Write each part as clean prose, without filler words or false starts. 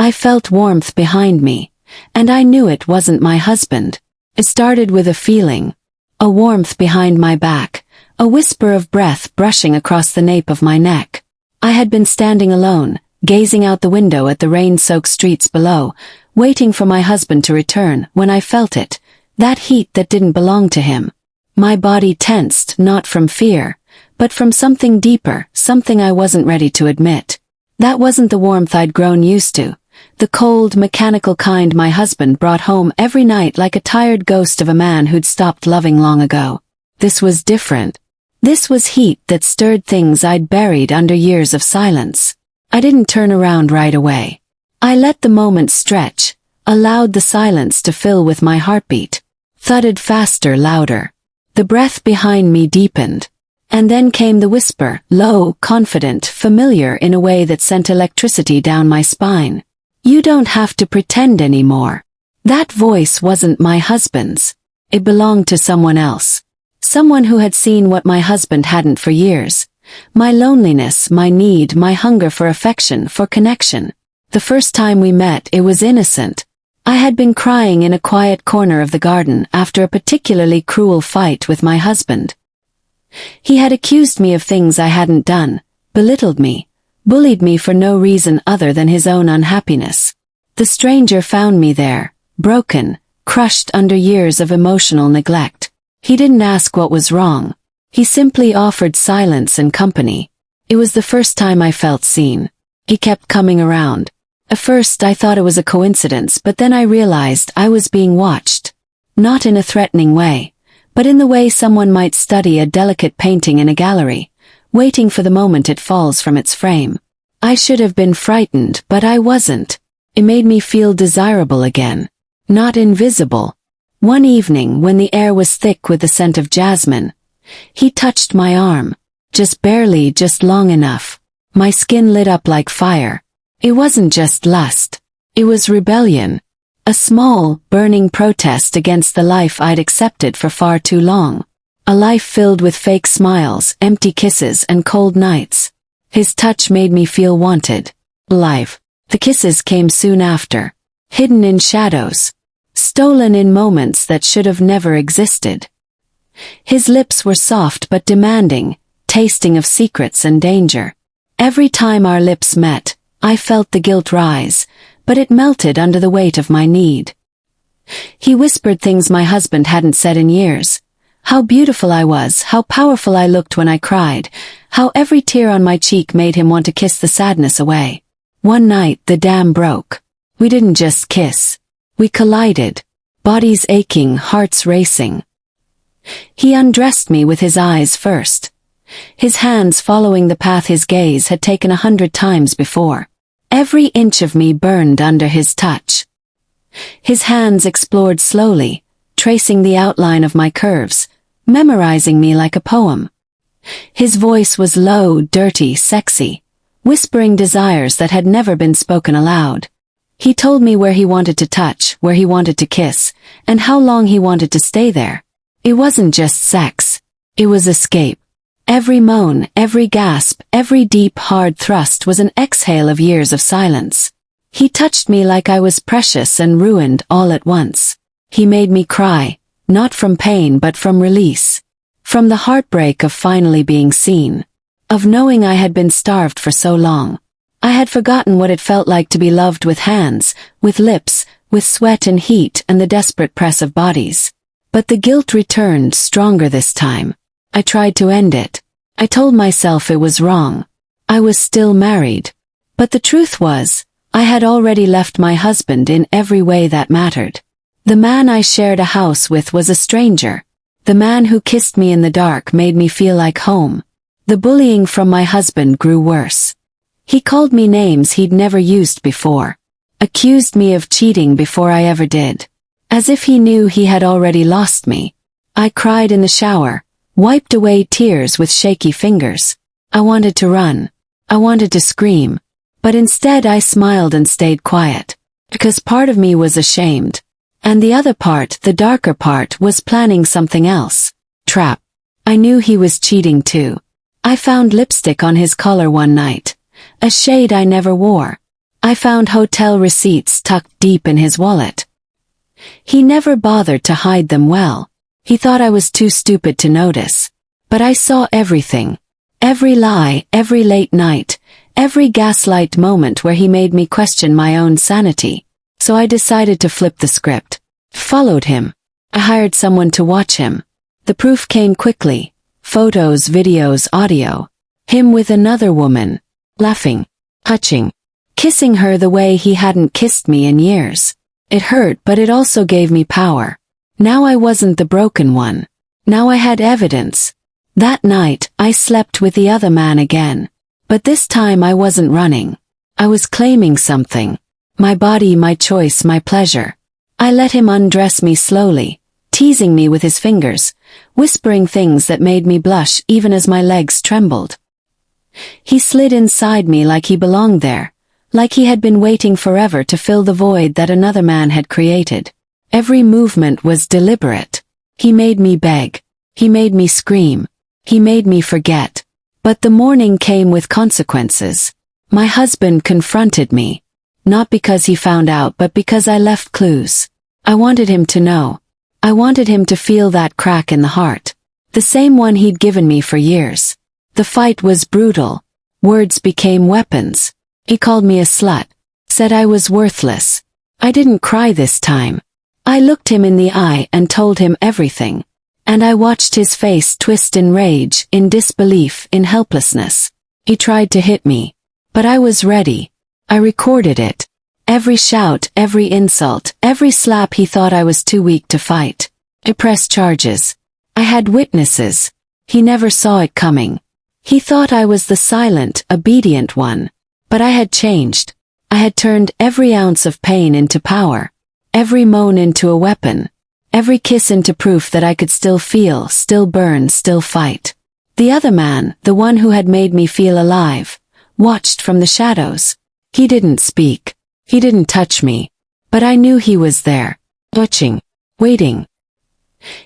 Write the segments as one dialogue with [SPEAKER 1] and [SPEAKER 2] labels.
[SPEAKER 1] I felt warmth behind me, and I knew it wasn't my husband. It started with a feeling, a warmth behind my back, a whisper of breath brushing across the nape of my neck. I had been standing alone, gazing out the window at the rain-soaked streets below, waiting for my husband to return, when I felt it, that heat that didn't belong to him. My body tensed, not from fear, but from something deeper, something I wasn't ready to admit. That wasn't the warmth I'd grown used to, the cold, mechanical kind my husband brought home every night like a tired ghost of a man who'd stopped loving long ago. This was different. This was heat that stirred things I'd buried under years of silence. I didn't turn around right away. I let the moment stretch, allowed the silence to fill with my heartbeat. Thudded faster, louder. The breath behind me deepened. And then came the whisper, low, confident, familiar in a way that sent electricity down my spine. You don't have to pretend anymore. That voice wasn't my husband's. It belonged to someone else. Someone who had seen what my husband hadn't for years. My loneliness, my need, my hunger for affection, for connection. The first time we met, it was innocent. I had been crying in a quiet corner of the garden after a particularly cruel fight with my husband. He had accused me of things I hadn't done, belittled me, bullied me for no reason other than his own unhappiness. The stranger found me there, broken, crushed under years of emotional neglect. He didn't ask what was wrong. He simply offered silence and company. It was the first time I felt seen. He kept coming around. At first I thought it was a coincidence, but then I realized I was being watched. Not in a threatening way, but in the way someone might study a delicate painting in a gallery, waiting for the moment it falls from its frame. I should have been frightened, but I wasn't. It made me feel desirable again. Not invisible. One evening, when the air was thick with the scent of jasmine, he touched my arm. Just barely, just long enough. My skin lit up like fire. It wasn't just lust. It was rebellion. A small, burning protest against the life I'd accepted for far too long. A life filled with fake smiles, empty kisses, and cold nights. His touch made me feel wanted. Alive. The kisses came soon after. Hidden in shadows. Stolen in moments that should have never existed. His lips were soft but demanding, tasting of secrets and danger. Every time our lips met, I felt the guilt rise, but it melted under the weight of my need. He whispered things my husband hadn't said in years. How beautiful I was, how powerful I looked when I cried, how every tear on my cheek made him want to kiss the sadness away. One night the dam broke. We didn't just kiss. We collided. Bodies aching, hearts racing. He undressed me with his eyes first. His hands following the path his gaze had taken 100 times before. Every inch of me burned under his touch. His hands explored slowly, tracing the outline of my curves, memorizing me like a poem. His voice was low, dirty, sexy, whispering desires that had never been spoken aloud. He told me where he wanted to touch, where he wanted to kiss, and how long he wanted to stay there. It wasn't just sex. It was escape. Every moan, every gasp, every deep, hard thrust was an exhale of years of silence. He touched me like I was precious and ruined all at once. He made me cry, not from pain but from release. From the heartbreak of finally being seen. Of knowing I had been starved for so long. I had forgotten what it felt like to be loved with hands, with lips, with sweat and heat and the desperate press of bodies. But the guilt returned, stronger this time. I tried to end it. I told myself it was wrong. I was still married. But the truth was, I had already left my husband in every way that mattered. The man I shared a house with was a stranger. The man who kissed me in the dark made me feel like home. The bullying from my husband grew worse. He called me names he'd never used before. Accused me of cheating before I ever did. As if he knew he had already lost me. I cried in the shower, wiped away tears with shaky fingers. I wanted to run. I wanted to scream. But instead I smiled and stayed quiet. Because part of me was ashamed. And the other part, the darker part, was planning something else. Trap. I knew he was cheating too. I found lipstick on his collar one night. A shade I never wore. I found hotel receipts tucked deep in his wallet. He never bothered to hide them well. He thought I was too stupid to notice. But I saw everything. Every lie, every late night, every gaslight moment where he made me question my own sanity. So I decided to flip the script. Followed him. I hired someone to watch him. The proof came quickly. Photos, videos, audio. Him with another woman. Laughing. Touching. Kissing her the way he hadn't kissed me in years. It hurt, but it also gave me power. Now I wasn't the broken one. Now I had evidence. That night, I slept with the other man again. But this time I wasn't running. I was claiming something. My body, my choice, my pleasure. I let him undress me slowly, teasing me with his fingers, whispering things that made me blush even as my legs trembled. He slid inside me like he belonged there, like he had been waiting forever to fill the void that another man had created. Every movement was deliberate. He made me beg. He made me scream. He made me forget. But the morning came with consequences. My husband confronted me. Not because he found out, but because I left clues. I wanted him to know. I wanted him to feel that crack in the heart. The same one he'd given me for years. The fight was brutal. Words became weapons. He called me a slut. Said I was worthless. I didn't cry this time. I looked him in the eye and told him everything. And I watched his face twist in rage, in disbelief, in helplessness. He tried to hit me. But I was ready. I recorded it. Every shout, every insult, every slap. He thought I was too weak to fight. I pressed charges. I had witnesses. He never saw it coming. He thought I was the silent, obedient one. But I had changed. I had turned every ounce of pain into power. Every moan into a weapon. Every kiss into proof that I could still feel, still burn, still fight. The other man, the one who had made me feel alive, watched from the shadows. He didn't speak. He didn't touch me. But I knew he was there, watching, waiting.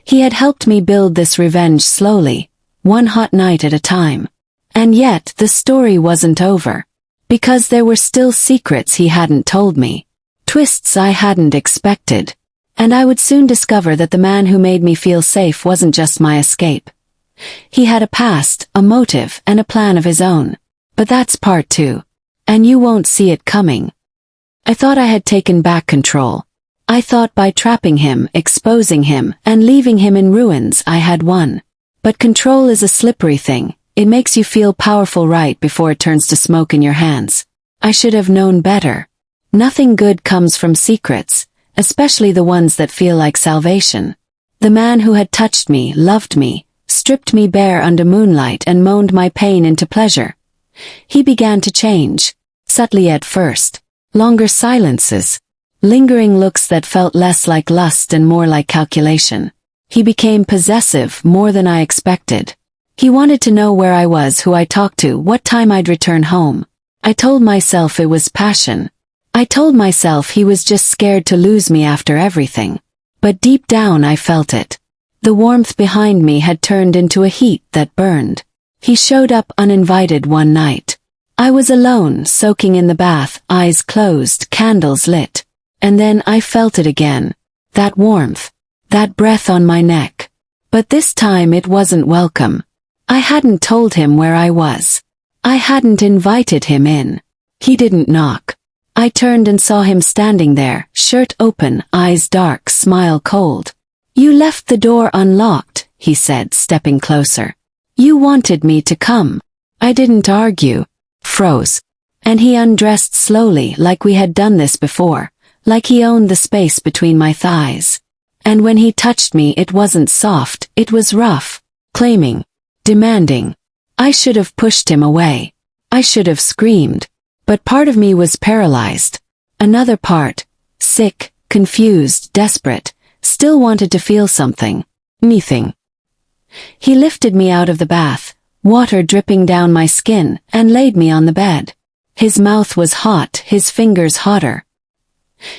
[SPEAKER 1] He had helped me build this revenge slowly, one hot night at a time. And yet, the story wasn't over. Because there were still secrets he hadn't told me. Twists I hadn't expected. And I would soon discover that the man who made me feel safe wasn't just my escape. He had a past, a motive, and a plan of his own. But that's part 2. And you won't see it coming. I thought I had taken back control. I thought by trapping him, exposing him, and leaving him in ruins I had won. But control is a slippery thing. It makes you feel powerful right before it turns to smoke in your hands. I should have known better. Nothing good comes from secrets. Especially the ones that feel like salvation. The man who had touched me, loved me, stripped me bare under moonlight and moaned my pain into pleasure. He began to change, subtly at first. Longer silences, lingering looks that felt less like lust and more like calculation. He became possessive more than I expected. He wanted to know where I was, who I talked to, what time I'd return home. I told myself it was passion. I told myself he was just scared to lose me after everything. But deep down I felt it. The warmth behind me had turned into a heat that burned. He showed up uninvited one night. I was alone, soaking in the bath, eyes closed, candles lit. And then I felt it again. That warmth. That breath on my neck. But this time it wasn't welcome. I hadn't told him where I was. I hadn't invited him in. He didn't knock. I turned and saw him standing there, shirt open, eyes dark, smile cold. "You left the door unlocked," he said, stepping closer. "You wanted me to come." I didn't argue. Froze. And he undressed slowly, like we had done this before, like he owned the space between my thighs. And when he touched me, it wasn't soft, it was rough, claiming, demanding. I should have pushed him away. I should have screamed. But part of me was paralyzed. Another part, sick, confused, desperate, still wanted to feel something. Anything. He lifted me out of the bath, water dripping down my skin, and laid me on the bed. His mouth was hot, his fingers hotter.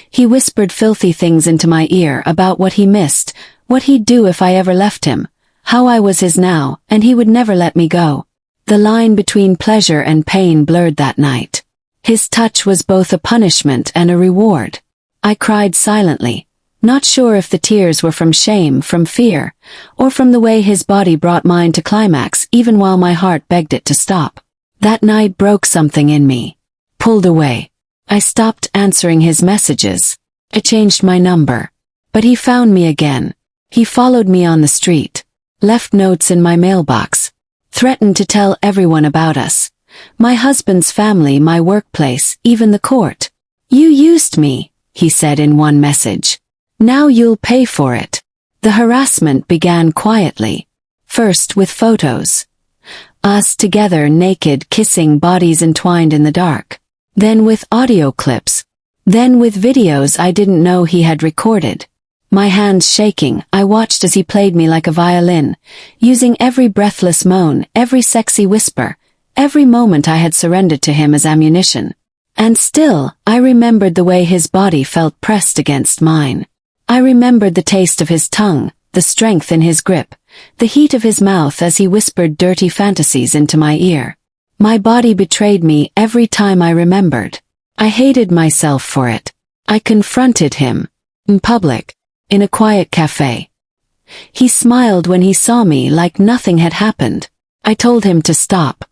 [SPEAKER 1] He whispered filthy things into my ear about what he missed, what he'd do if I ever left him, how I was his now, and he would never let me go. The line between pleasure and pain blurred that night. His touch was both a punishment and a reward. I cried silently, not sure if the tears were from shame, from fear, or from the way his body brought mine to climax even while my heart begged it to stop. That night broke something in me. Pulled away. I stopped answering his messages. I changed my number. But he found me again. He followed me on the street. Left notes in my mailbox. Threatened to tell everyone about us. My husband's family, my workplace, even the court. "You used me," he said in one message. "Now you'll pay for it." The harassment began quietly. First with photos. Us together, naked, kissing, bodies entwined in the dark. Then with audio clips. Then with videos I didn't know he had recorded. My hands shaking, I watched as he played me like a violin, using every breathless moan, every sexy whisper, every moment I had surrendered to him as ammunition. And still, I remembered the way his body felt pressed against mine. I remembered the taste of his tongue, the strength in his grip, the heat of his mouth as he whispered dirty fantasies into my ear. My body betrayed me every time I remembered. I hated myself for it. I confronted him. In public. In a quiet cafe. He smiled when he saw me like nothing had happened. I told him to stop.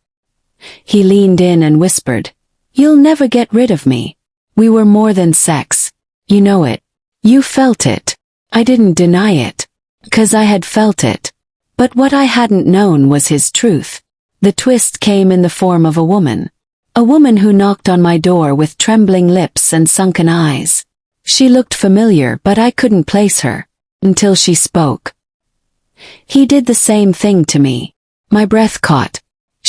[SPEAKER 1] He leaned in and whispered, "You'll never get rid of me. We were more than sex. You know it. You felt it." I didn't deny it. 'Cause I had felt it. But what I hadn't known was his truth. The twist came in the form of a woman. A woman who knocked on my door with trembling lips and sunken eyes. She looked familiar, but I couldn't place her. Until she spoke. "He did the same thing to me." My breath caught.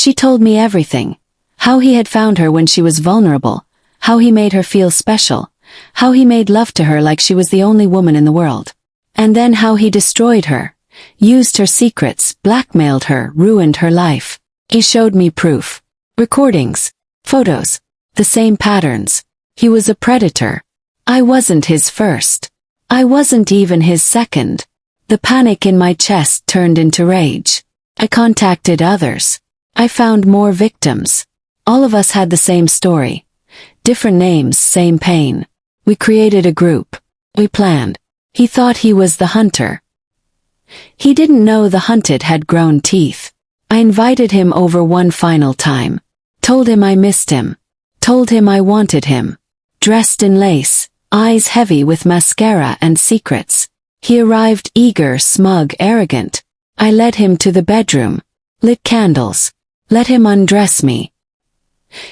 [SPEAKER 1] She told me everything. How he had found her when she was vulnerable. How he made her feel special. How he made love to her like she was the only woman in the world. And then how he destroyed her. Used her secrets, blackmailed her, ruined her life. He showed me proof. Recordings. Photos. The same patterns. He was a predator. I wasn't his first. I wasn't even his second. The panic in my chest turned into rage. I contacted others. I found more victims. All of us had the same story. Different names, same pain. We created a group. We planned. He thought he was the hunter. He didn't know the hunted had grown teeth. I invited him over one final time. Told him I missed him. Told him I wanted him. Dressed in lace. Eyes heavy with mascara and secrets. He arrived eager, smug, arrogant. I led him to the bedroom. Lit candles. Let him undress me.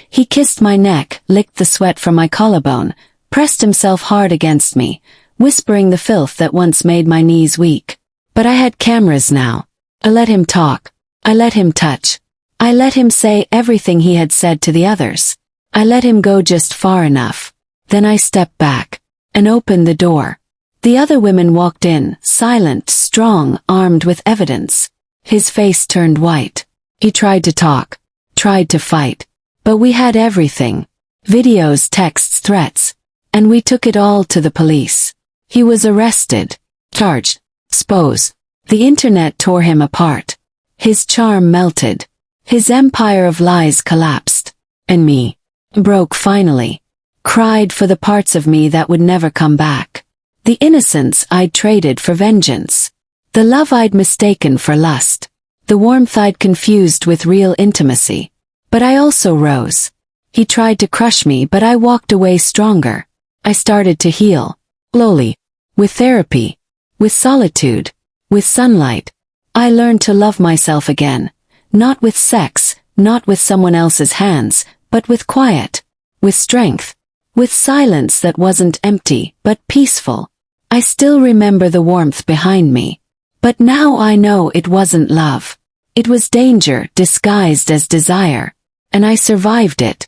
[SPEAKER 1] He kissed my neck, licked the sweat from my collarbone, pressed himself hard against me, whispering the filth that once made my knees weak. But I had cameras now. I let him talk. I let him touch. I let him say everything he had said to the others. I let him go just far enough. Then I stepped back and opened the door. The other women walked in, silent, strong, armed with evidence. His face turned white. He tried to talk, tried to fight. But we had everything. Videos, texts, threats. And we took it all to the police. He was arrested, charged, exposed. The internet tore him apart. His charm melted. His empire of lies collapsed. And me broke finally. Cried for the parts of me that would never come back. The innocence I'd traded for vengeance. The love I'd mistaken for lust. The warmth I'd confused with real intimacy. But I also rose. He tried to crush me, but I walked away stronger. I started to heal. Slowly. With therapy. With solitude. With sunlight. I learned to love myself again. Not with sex, not with someone else's hands, but with quiet. With strength. With silence that wasn't empty, but peaceful. I still remember the warmth behind me. But now I know it wasn't love. It was danger disguised as desire. And I survived it.